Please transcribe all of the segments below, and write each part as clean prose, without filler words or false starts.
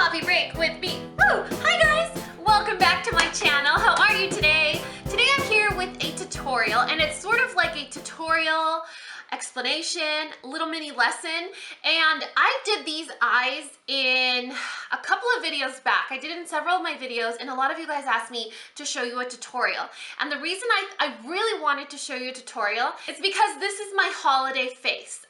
Coffee Break with me. Woo! Hi guys! Welcome back to my channel. How are you today? Today I'm here with a tutorial, and it's sort of like a tutorial explanation, little mini lesson. And I did these eyes in a couple of videos back. I did it in several of my videos, and a lot of you guys asked me to show you a tutorial. And the reason I really wanted to show you a tutorial is because this is my holiday face.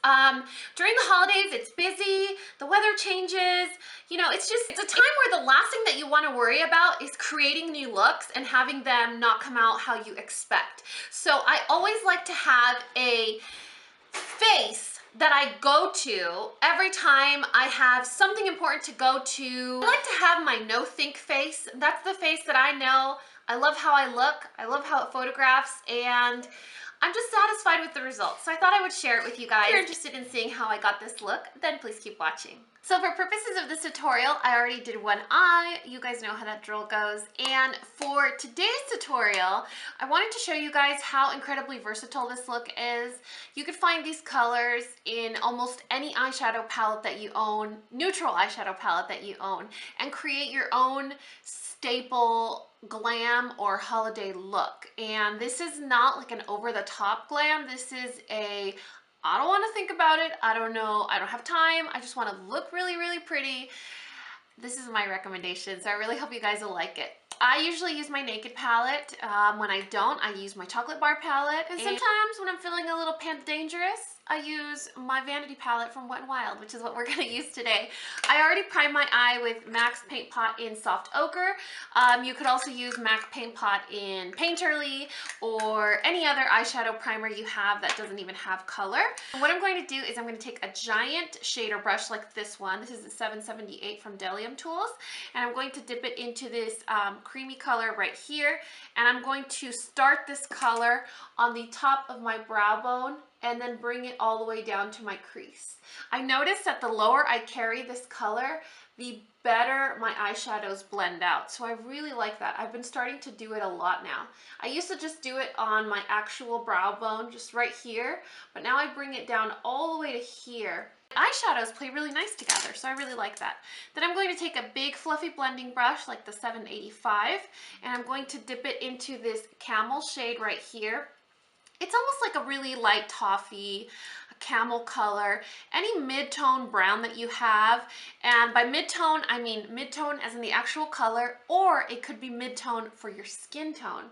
During the holidays, it's busy, the weather changes, you know, it's a time where the last thing that you want to worry about is creating new looks and having them not come out how you expect. So I always like to have a face that I go to every time I have something important to go to. I like to have my no think face. That's the face that I know. I love how I look. I love how it photographs, and I'm just satisfied with the results. So I thought I would share it with you guys. If you're interested in seeing how I got this look, then please keep watching. So for purposes of this tutorial, I already did one eye. You guys know how that drill goes. And for today's tutorial, I wanted to show you guys how incredibly versatile this look is. You could find these colors in almost any eyeshadow palette that you own, neutral eyeshadow palette that you own, and create your own staple glam or holiday look. And this is not like an over-the-top glam. This is a I don't want to think about it. I don't know. I don't have time. I just want to look really, really pretty. This is my recommendation, so I really hope you guys will like it. I usually use my Naked palette. When I don't, I use my Chocolate Bar palette. And sometimes when I'm feeling a little panda dangerous, I use my Vanity palette from Wet n Wild, which is what we're going to use today. I already primed my eye with MAC's Paint Pot in Soft Ochre. You could also use MAC Paint Pot in Painterly or any other eyeshadow primer you have that doesn't even have color. And what I'm going to do is I'm going to take a giant shader brush like this one. This is the 778 from Delium Tools. And I'm going to dip it into this creamy color right here. And I'm going to start this color on the top of my brow bone and then bring it all the way down to my crease. I noticed that the lower I carry this color, the better my eyeshadows blend out. So I really like that. I've been starting to do it a lot now. I used to just do it on my actual brow bone, just right here, but now I bring it down all the way to here. Eyeshadows play really nice together, so I really like that. Then I'm going to take a big fluffy blending brush like the 785, and I'm going to dip it into this camel shade right here. It's almost like a really light toffee, a camel color, any mid-tone brown that you have. And by mid-tone, I mean mid-tone as in the actual color, or it could be mid-tone for your skin tone.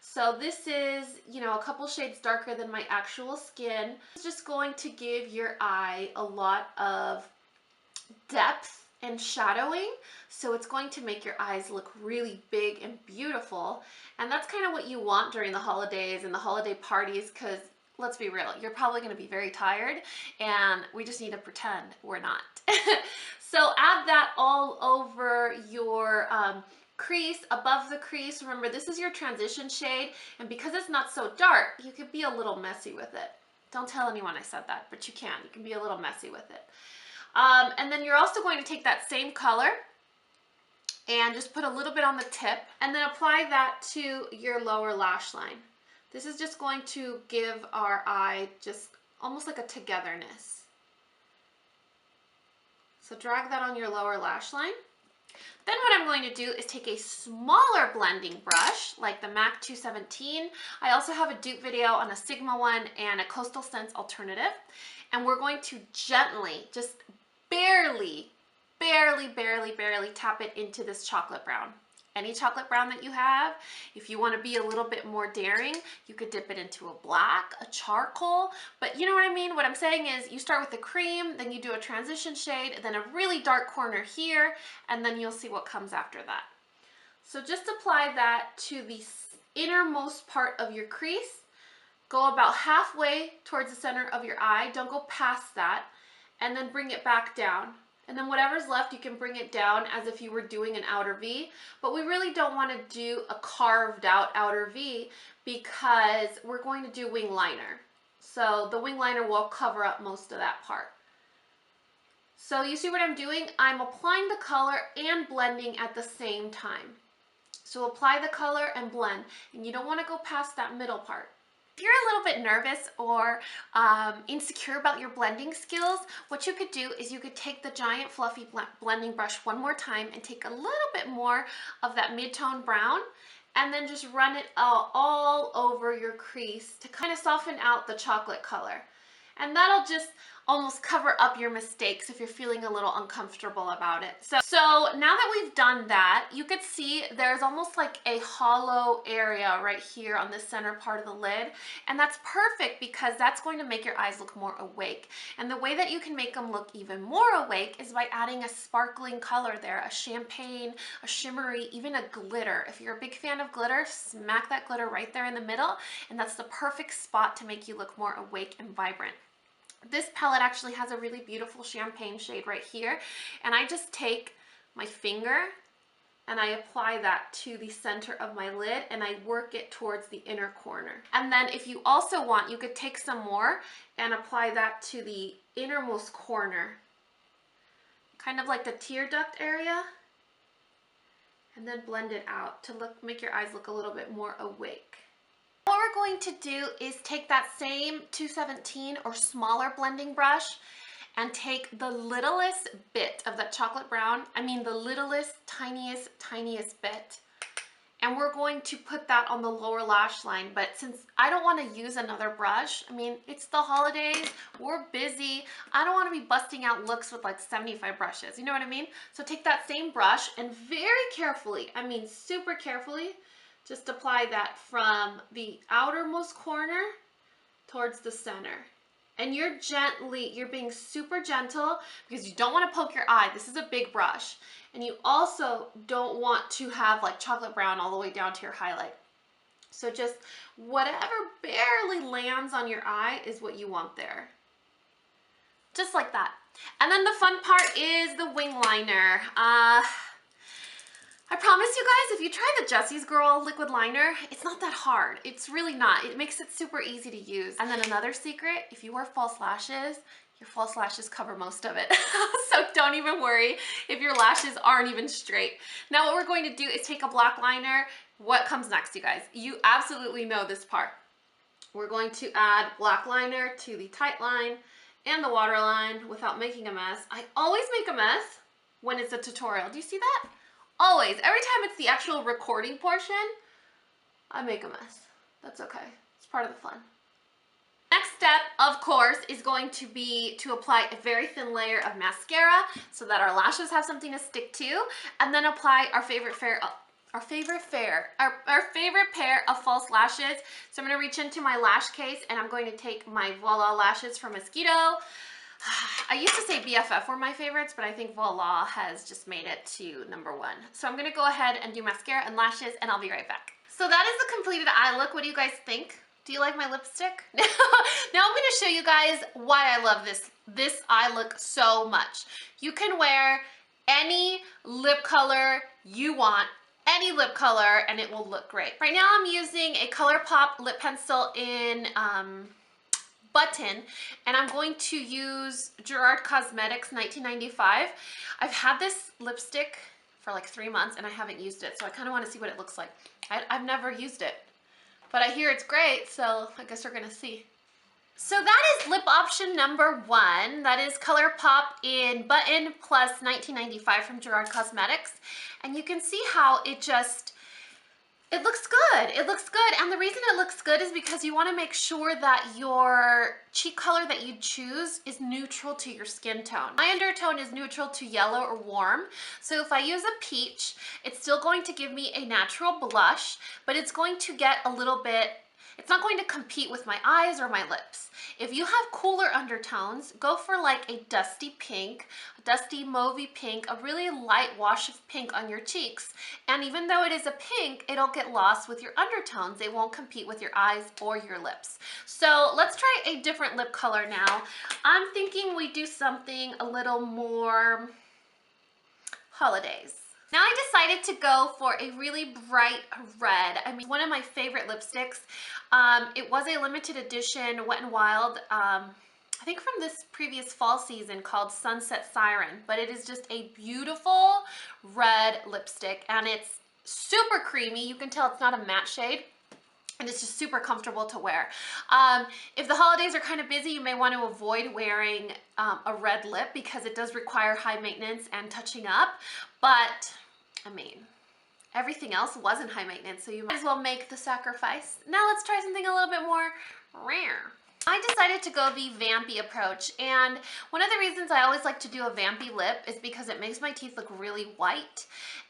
So this is, you know, a couple shades darker than my actual skin. It's just going to give your eye a lot of depth and shadowing, so it's going to make your eyes look really big and beautiful. And that's kind of what you want during the holidays and the holiday parties, because let's be real, you're probably going to be very tired, and we just need to pretend we're not. So add that all over your crease, above the crease. Remember, this is your transition shade, and because it's not so dark, you could be a little messy with it. Don't tell anyone I said that, but you can be a little messy with it. And then you're also going to take that same color and just put a little bit on the tip, and then apply that to your lower lash line. This is just going to give our eye just almost like a togetherness. So drag that on your lower lash line. Then what I'm going to do is take a smaller blending brush like the MAC 217. I also have a dupe video on a Sigma one and a Coastal Scents alternative. And we're going to gently, just barely tap it into this chocolate brown. Any chocolate brown that you have. If you want to be a little bit more daring, you could dip it into a black, a charcoal, but you know what I mean? What I'm saying is you start with the cream, then you do a transition shade, then a really dark corner here, and then you'll see what comes after that. So just apply that to the innermost part of your crease. Go about halfway towards the center of your eye. Don't go past that, and then bring it back down. And then whatever's left, you can bring it down as if you were doing an outer V, but we really don't want to do a carved out outer V because we're going to do wing liner. So the wing liner will cover up most of that part. So you see what I'm doing? I'm applying the color and blending at the same time. So apply the color and blend, and you don't want to go past that middle part. If you're a little bit nervous or insecure about your blending skills, what you could do is you could take the giant fluffy blending brush one more time and take a little bit more of that mid-tone brown and then just run it all over your crease to kind of soften out the chocolate color. And that'll just almost cover up your mistakes if you're feeling a little uncomfortable about it. So now that we've done that, you could see there's almost like a hollow area right here on the center part of the lid. And that's perfect because that's going to make your eyes look more awake. And the way that you can make them look even more awake is by adding a sparkling color there, a champagne, a shimmery, even a glitter. If you're a big fan of glitter, smack that glitter right there in the middle. And that's the perfect spot to make you look more awake and vibrant. This palette actually has a really beautiful champagne shade right here, and I just take my finger and I apply that to the center of my lid and I work it towards the inner corner. And then if you also want, you could take some more and apply that to the innermost corner, kind of like the tear duct area, and then blend it out to make your eyes look a little bit more awake. What we're going to do is take that same 217 or smaller blending brush and take the littlest bit of that chocolate brown, the littlest, tiniest bit, and we're going to put that on the lower lash line. But since I don't want to use another brush, it's the holidays, we're busy, I don't want to be busting out looks with like 75 brushes, you know what I mean? So take that same brush and very carefully, super carefully, just apply that from the outermost corner towards the center. And you're being super gentle because you don't want to poke your eye. This is a big brush. And you also don't want to have like chocolate brown all the way down to your highlight. So just whatever barely lands on your eye is what you want there. Just like that. And then the fun part is the wing liner. I promise you guys, if you try the Jessie's Girl liquid liner, it's not that hard. It's really not. It makes it super easy to use. And then another secret, if you wear false lashes, your false lashes cover most of it. So don't even worry if your lashes aren't even straight. Now what we're going to do is take a black liner. What comes next, you guys? You absolutely know this part. We're going to add black liner to the tight line and the waterline without making a mess. I always make a mess when it's a tutorial. Do you see that? Always. Every time it's the actual recording portion, I make a mess. That's okay. It's part of the fun. Next step, of course, is going to be to apply a very thin layer of mascara so that our lashes have something to stick to, and then apply our favorite pair of false lashes. So I'm going to reach into my lash case and I'm going to take my VOILA lashes from Esqido. I used to say BFF were my favorites, but I think VOILA has just made it to #1. So I'm going to go ahead and do mascara and lashes, and I'll be right back. So that is the completed eye look. What do you guys think? Do you like my lipstick? Now I'm going to show you guys why I love this eye look so much. You can wear any lip color you want, any lip color, and it will look great. Right now I'm using a ColourPOP lip pencil in Button, and I'm going to use Gerard Cosmetics 1995. I've had this lipstick for like 3 months and I haven't used it, so I kind of want to see what it looks like. I've never used it, but I hear it's great, so I guess we're gonna see. So that is lip option #1. That is ColourPOP in Button plus 1995 from Gerard Cosmetics, and you can see how it looks good. It looks good. And the reason it looks good is because you want to make sure that your cheek color that you choose is neutral to your skin tone. My undertone is neutral to yellow or warm. So if I use a peach, it's still going to give me a natural blush, but it's going to get a little bit, it's not going to compete with my eyes or my lips. If you have cooler undertones, go for like a dusty pink, a dusty mauvey pink, a really light wash of pink on your cheeks. And even though it is a pink, it'll get lost with your undertones. They won't compete with your eyes or your lips. So let's try a different lip color now. I'm thinking we do something a little more holidays. Now I decided to go for a really bright red. One of my favorite lipsticks. It was a limited edition Wet n Wild, I think from this previous fall season, called Sunset Siren. But it is just a beautiful red lipstick and it's super creamy. You can tell it's not a matte shade. and it's just super comfortable to wear. If the holidays are kind of busy, you may want to avoid wearing a red lip because it does require high maintenance and touching up. But I mean, everything else wasn't high maintenance, so you might as well make the sacrifice. Now let's try something a little bit more rare. I decided to go the vampy approach, and one of the reasons I always like to do a vampy lip is because it makes my teeth look really white.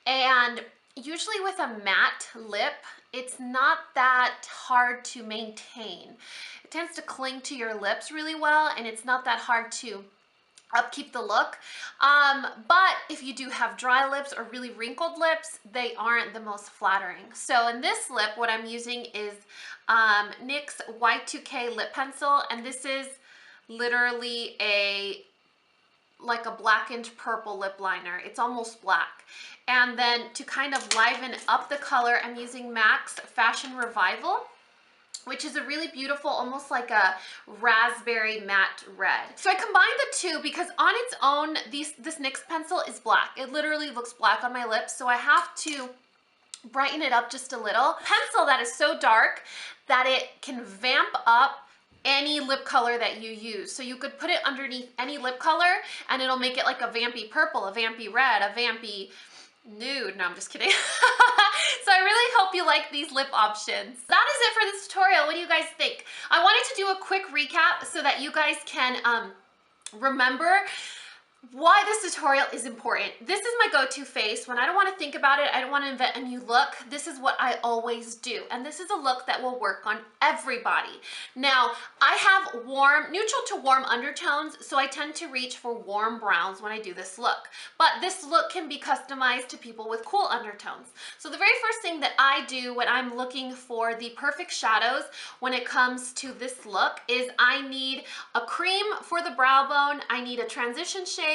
And usually with a matte lip, it's not that hard to maintain. It tends to cling to your lips really well, and it's not that hard to upkeep the look. But if you do have dry lips or really wrinkled lips, they aren't the most flattering. So in this lip, what I'm using is NYX Y2K lip pencil, and this is literally like a blackened purple lip liner. It's almost black. And then to kind of liven up the color, I'm using MAC's Fashion Revival, which is a really beautiful, almost like a raspberry matte red. So I combined the two because on its own, this NYX pencil is black. It literally looks black on my lips, so I have to brighten it up just a little. Pencil that is so dark that it can vamp up any lip color that you use. So you could put it underneath any lip color and it'll make it like a vampy purple, a vampy red, a vampy nude. No, I'm just kidding. So I really hope you like these lip options. That is it for this tutorial. What do you guys think? I wanted to do a quick recap so that you guys can remember why this tutorial is important. This is my go-to face. When I don't want to think about it, I don't want to invent a new look, this is what I always do. And this is a look that will work on everybody. Now, I have neutral to warm undertones, so I tend to reach for warm browns when I do this look. But this look can be customized to people with cool undertones. So the very first thing that I do when I'm looking for the perfect shadows when it comes to this look is I need a cream for the brow bone, I need a transition shade,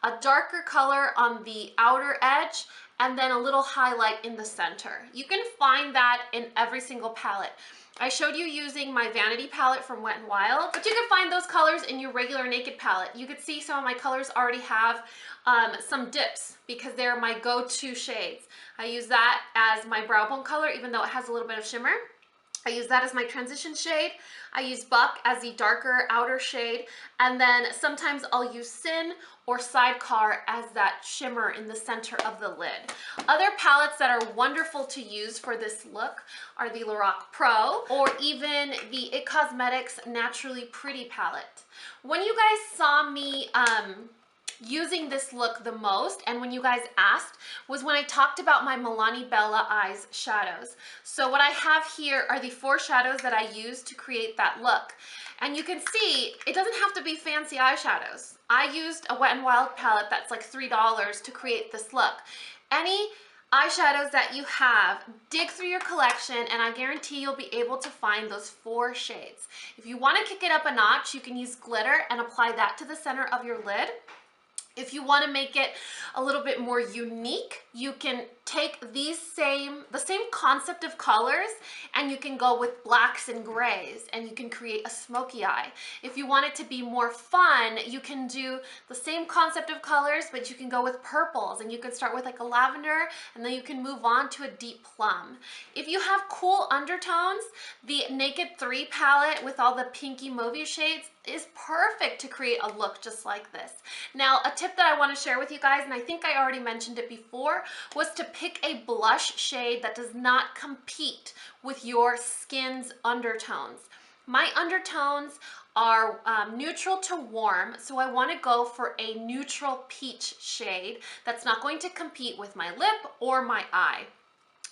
a darker color on the outer edge, and then a little highlight in the center. You can find that in every single palette. I showed you using my Vanity palette from Wet n Wild, but you can find those colors in your regular Naked palette. You could see some of my colors already have some dips because they're my go-to shades. I use that as my brow bone color, even though it has a little bit of shimmer. I use that as my transition shade. I use Buck as the darker outer shade, and then sometimes I'll use Sin or Sidecar as that shimmer in the center of the lid. Other palettes that are wonderful to use for this look are the Loreal Pro or even the It Cosmetics Naturally Pretty palette. When you guys saw me using this look the most, and when you guys asked, was when I talked about my Milani Bella Eyes shadows. So what I have here are the 4 shadows that I used to create that look. And you can see, it doesn't have to be fancy eyeshadows. I used a Wet n Wild palette that's like $3 to create this look. Any eyeshadows that you have, dig through your collection and I guarantee you'll be able to find those 4 shades. If you want to kick it up a notch, you can use glitter and apply that to the center of your lid. If you want to make it a little bit more unique, you can take the same concept of colors and you can go with blacks and grays and you can create a smoky eye. If you want it to be more fun, you can do the same concept of colors, but you can go with purples and you can start with like a lavender and then you can move on to a deep plum. If you have cool undertones, the Naked 3 palette with all the pinky mauvey shades is perfect to create a look just like this. Now, a tip that I want to share with you guys, and I think I already mentioned it before, was to pick a blush shade that does not compete with your skin's undertones. My undertones are neutral to warm, so I want to go for a neutral peach shade that's not going to compete with my lip or my eye.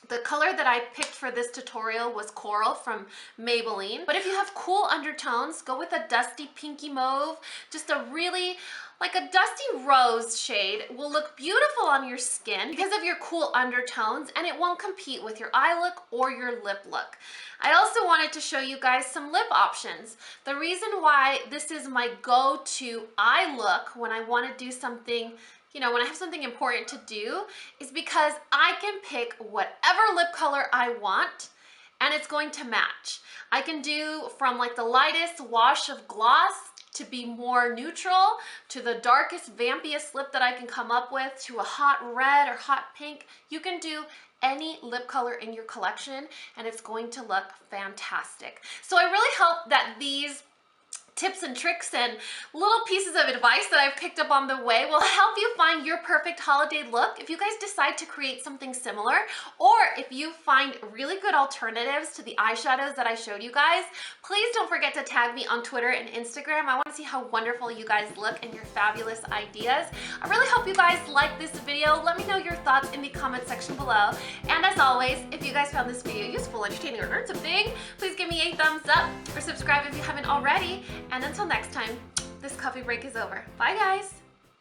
The color that I picked for this tutorial was Coral from Maybelline. But if you have cool undertones, go with a dusty pinky mauve. Just a really, like a dusty rose shade will look beautiful on your skin because of your cool undertones, and it won't compete with your eye look or your lip look. I also wanted to show you guys some lip options. The reason why this is my go-to eye look when I want to do something, when I have something important to do, is because I can pick whatever lip color I want and it's going to match. I can do from like the lightest wash of gloss to be more neutral, to the darkest, vampiest lip that I can come up with, to a hot red or hot pink. You can do any lip color in your collection and it's going to look fantastic. So I really hope that these tips and tricks and little pieces of advice that I've picked up on the way will help you find your perfect holiday look. If you guys decide to create something similar, or if you find really good alternatives to the eyeshadows that I showed you guys, please don't forget to tag me on Twitter and Instagram. I want to see how wonderful you guys look and your fabulous ideas. I really hope you guys like this video. Let me know your thoughts in the comment section below. And as always, if you guys found this video useful, entertaining, or learned something, please give me a thumbs up or subscribe if you haven't already. And until next time, this coffee break is over. Bye guys!